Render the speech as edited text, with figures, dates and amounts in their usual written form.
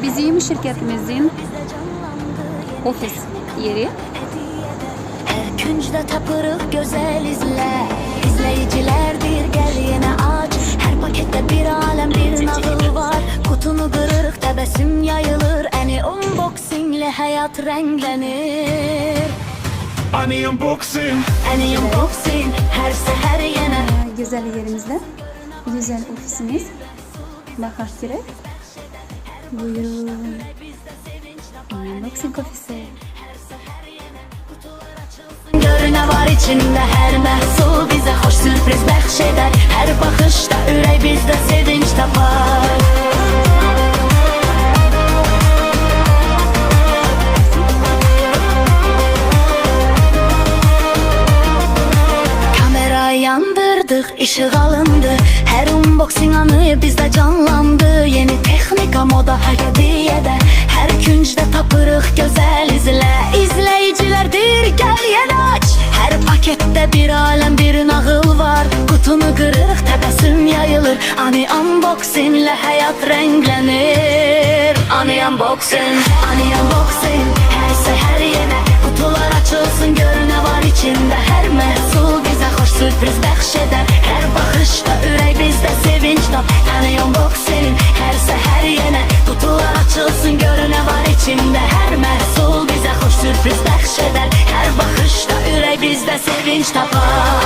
Bizim şirketimizin ofis yeri. Her küncde tapırıq güzel izle. İzleyicilerdir gel yine aç. Her pakette bir alem bir nağıl var. Kutunu kırırıq təbəssüm yayılır. Ani unboxingle hayat renklenir. Ani unboxing. Ani unboxing her seher yine. Güzel yerimizde. Güzel ofisimiz. Bakmak gerek. Buyurun. Unboxing ofisi. Görüne var içinde her məhsul bize hoş sürpriz bəxş eder. Her bakışta ürək bizde sevinç tapar. Kamera yandırdık, ışık alındı. Her unboxing anı bizde canlandı. Yeni texnika moda hediyede. Her küncde tapırıq güzel izle. İzleyicilerdir gel yine aç. Her pakette bir alem bir nağıl var. Kutunu kırırıq təbəssüm yayılır. Ani unboxingle hayat renklenir. Ani unboxing, ani unboxing her seher yine. Kutular açılsın gör ne var içinde. Her məhsul bize hoş sürpriz bəxş eder. Her bakışta ürək bizde sevinç tap. Ani unboxing her seher yine. Kutular açılsın gör ne var içinde. Her məhsul bize hoş sürpriz bəxş eder. Her bakışta ürək bizde sevinç tapar.